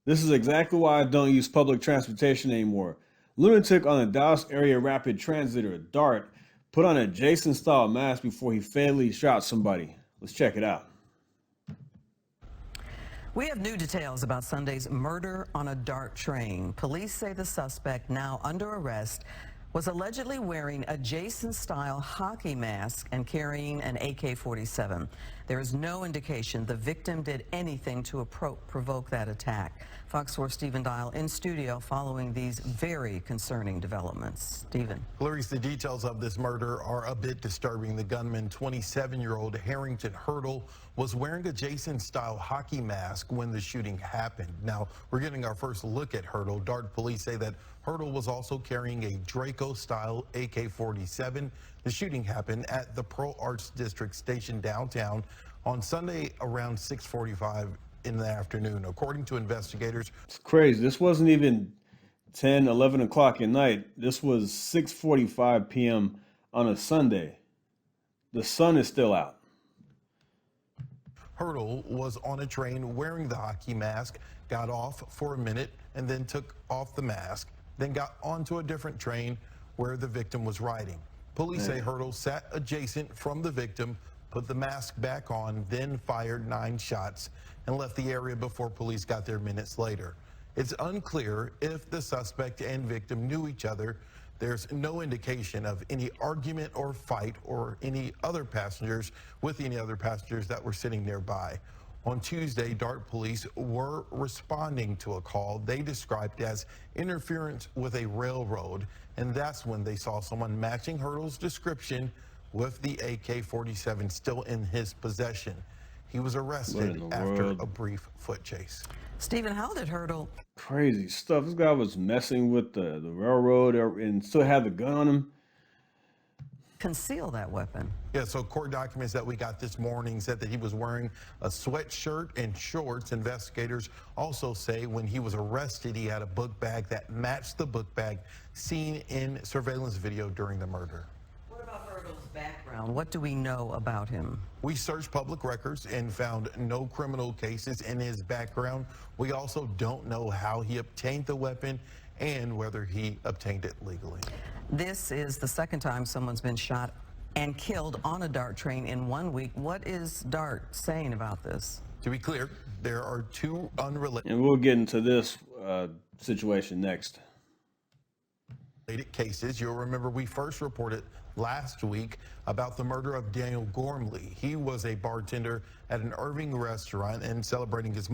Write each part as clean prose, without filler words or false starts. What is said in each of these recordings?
This is exactly why I don't use public transportation anymore. Lunatic on the Dallas Area Rapid Transit, or DART, put on a Jason-style mask before he fatally shot somebody. Let's check it out. We have new details about Sunday's murder on a DART train. Police say the suspect, now under arrest, was allegedly wearing a Jason-style hockey mask and carrying an AK-47. There is no indication the victim did anything to provoke that attack. Fox 4 Stephen Dial in studio following these very concerning developments. Stephen. Clarice, the details of this murder are a bit disturbing. The gunman, 27-year-old Harrington Hurdle, was wearing a Jason-style hockey mask when the shooting happened. Now, we're getting our first look at Hurdle. DART police say that Hurdle was also carrying a Draco-style AK-47. The shooting happened at the Pearl Arts District Station downtown on Sunday around 6:45 in the afternoon. According to investigators, it's crazy. This wasn't even 10, 11 o'clock at night. This was 6:45 p.m. on a Sunday. The sun is still out. Hurdle was on a train wearing the hockey mask, got off for a minute, and then took off the mask, then got onto a different train where the victim was riding. Police say Hurdle sat adjacent from the victim, put the mask back on, then fired 9 shots and left the area before police got there minutes later. It's unclear if the suspect and victim knew each other. There's no indication of any argument or fight or any other passengers with any other passengers that were sitting nearby. On Tuesday, DART police were responding to a call they described as interference with a railroad, and that's when they saw someone matching Hurdle's description with the AK-47 still in his possession. He was arrested after a brief foot chase. Stephen, how did Hurdle... Crazy stuff. This guy was messing with the railroad and still had the gun on him. Conceal that weapon? Yeah, so court documents that we got this morning said that he was wearing a sweatshirt and shorts. Investigators also say when he was arrested, he had a book bag that matched the book bag seen in surveillance video during the murder. What about Hurdle's background? What do we know about him? We searched public records and found no criminal cases in his background. We also don't know how he obtained the weapon and whether he obtained it legally. This is the second time someone's been shot and killed on a DART train in 1 week. What is DART saying about this? To be clear, there are 2 unrelated... And we'll get into this situation next. ...cases. You'll remember we first reported last week about the murder of Daniel Gormley. He was a bartender at an Irving restaurant and celebrating his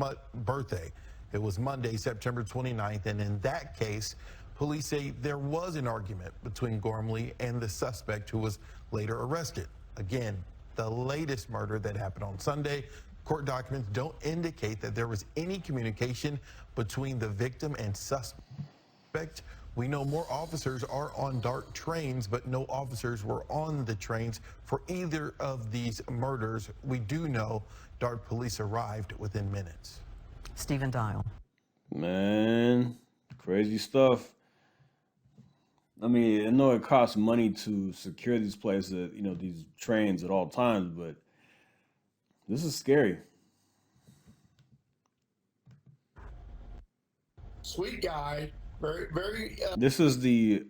birthday. It was Monday, September 29th, and in that case, police say there was an argument between Gormley and the suspect who was later arrested. Again, the latest murder that happened on Sunday. Court documents don't indicate that there was any communication between the victim and suspect. We know more officers are on DART trains, but no officers were on the trains for either of these murders. We do know DART police arrived within minutes. Stephen Dial. Man, crazy stuff. I mean, I know it costs money to secure these places, these trains at all times, but this is scary. Sweet guy. Very, very... This is the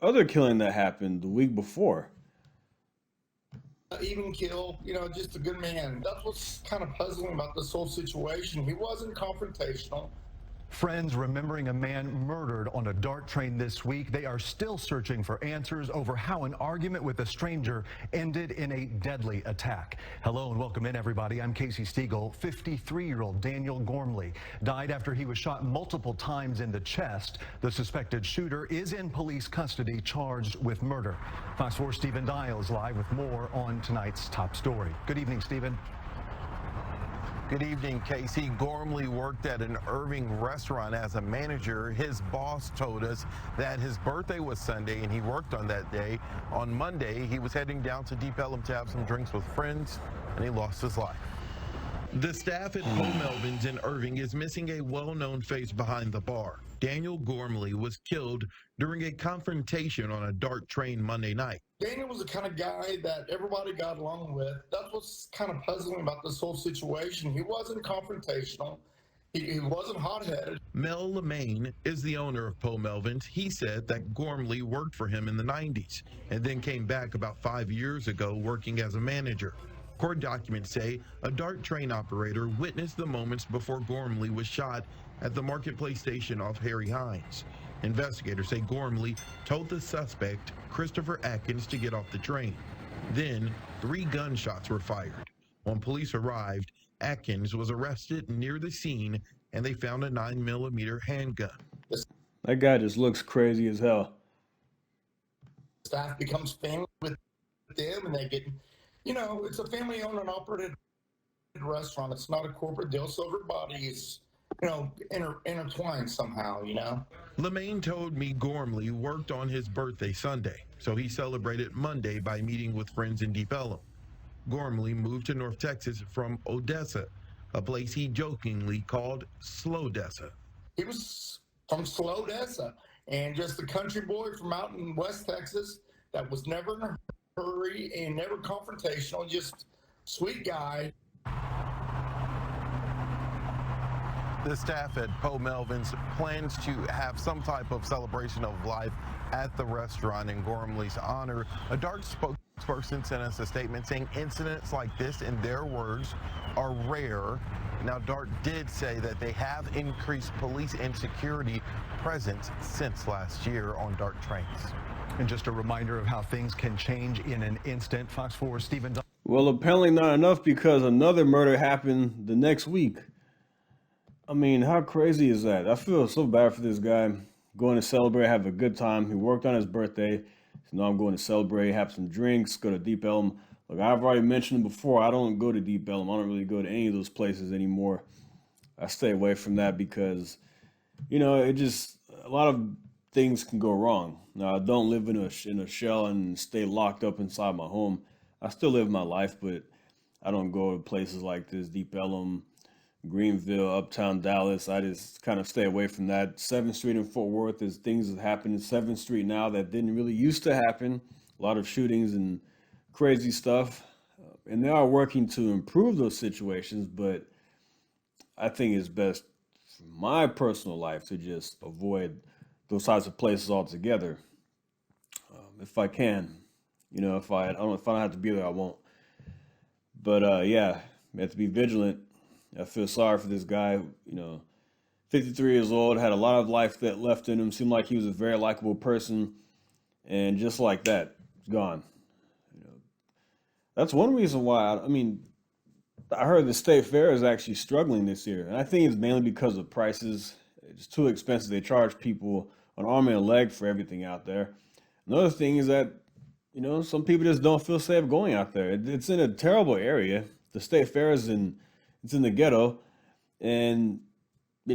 other killing that happened the week before. Even kill, just a good man. That's what's kind of puzzling about this whole situation. He wasn't confrontational. Friends remembering a man murdered on a DART train this week. They are still searching for answers over how an argument with a stranger ended in a deadly attack. Hello and welcome in, everybody. I'm Casey Stiegel. 53-year-old Daniel Gormley died after he was shot multiple times in the chest. The suspected shooter is in police custody, charged with murder. Fox 4 Stephen Dial is live with more on tonight's top story. Good evening, Stephen. Good evening, Casey. Gormley worked at an Irving restaurant as a manager. His boss told us that his birthday was Sunday and he worked on that day. On Monday, he was heading down to Deep Ellum to have some drinks with friends, and he lost his life. The staff at Paul Melvin's in Irving is missing a well-known face behind the bar. Daniel Gormley was killed during a confrontation on a DART train Monday night. Daniel was the kind of guy that everybody got along with. That's what's kind of puzzling about this whole situation. He wasn't confrontational. He wasn't hot-headed. Mel Lemaine is the owner of Poe Melvin's. He said that Gormley worked for him in the 90s and then came back about 5 years ago working as a manager. Court documents say a DART train operator witnessed the moments before Gormley was shot at the Marketplace station off Harry Hines. Investigators say Gormley told the suspect, Christopher Atkins, to get off the train. Then 3 gunshots were fired. When police arrived, Atkins was arrested near the scene and they found a 9mm handgun. That guy just looks crazy as hell. Staff becomes family with them, and they get, it's a family-owned and operated restaurant. It's not a corporate deal, so everybody is, intertwined somehow, Lemaine told me Gormley worked on his birthday Sunday, so he celebrated Monday by meeting with friends in Deep Ellum. Gormley moved to North Texas from Odessa, a place he jokingly called Slowdessa. He was from Slowdessa, and just a country boy from out in West Texas that was never in a hurry and never confrontational, just sweet guy. The staff at Poe Melvin's plans to have some type of celebration of life at the restaurant in Gormley's honor. A DART spokesperson sent us a statement saying incidents like this, in their words, are rare. Now, DART did say that they have increased police and security presence since last year on DART trains. And just a reminder of how things can change in an instant. Fox 4's Stephen. Well, apparently not enough, because another murder happened the next week. I mean, how crazy is that? I feel so bad for this guy. Going to celebrate, have a good time. He worked on his birthday. So now I'm going to celebrate, have some drinks, go to Deep Ellum. Look, I've already mentioned before, I don't go to Deep Ellum. I don't really go to any of those places anymore. I stay away from that because, it just, a lot of things can go wrong. Now, I don't live in a shell and stay locked up inside my home. I still live my life, but I don't go to places like this, Deep Ellum, Greenville, Uptown Dallas. I just kind of stay away from that. 7th Street in Fort Worth, there's things that happen in 7th Street now that didn't really used to happen. A lot of shootings and crazy stuff. And they are working to improve those situations, but I think it's best for my personal life to just avoid those types of places altogether. If I can, if I don't have to be there, I won't. But yeah, you have to be vigilant. I feel sorry for this guy, 53 years old, had a lot of life that left in him, seemed like he was a very likable person, and just like that, gone. That's one reason why, I heard the state fair is actually struggling this year, and I think it's mainly because of prices. It's too expensive. They charge people an arm and a leg for everything out there. Another thing is that, some people just don't feel safe going out there. It's in a terrible area. The state fair is it's in the ghetto, and, a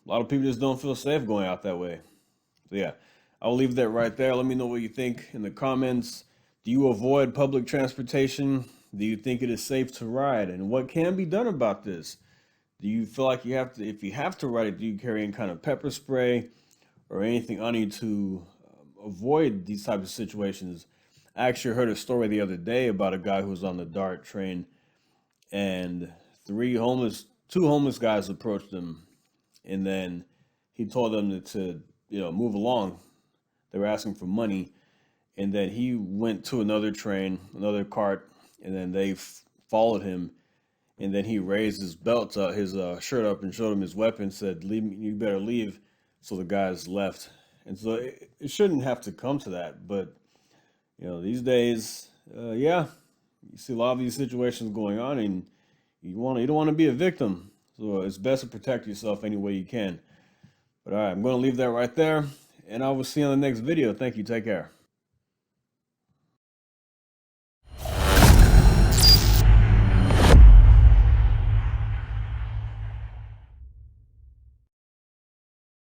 lot of people just don't feel safe going out that way. So yeah, I'll leave that right there. Let me know what you think in the comments. Do you avoid public transportation? Do you think it is safe to ride? And what can be done about this? Do you feel like you have to, if you have to ride it, do you carry any kind of pepper spray or anything on you to avoid these types of situations? I actually heard a story the other day about a guy who was on the DART train, and two homeless guys approached him, and then he told them to move along. They were asking for money, and then he went to another train, another cart, and then they followed him, and then he raised his belt, his shirt up, and showed him his weapon, said, "Leave me, you better leave." So the guys left, and so it shouldn't have to come to that, but these days, you see a lot of these situations going on, and you don't want to be a victim. So it's best to protect yourself any way you can. But all right, I'm going to leave that right there, and I will see you on the next video. Thank you. Take care.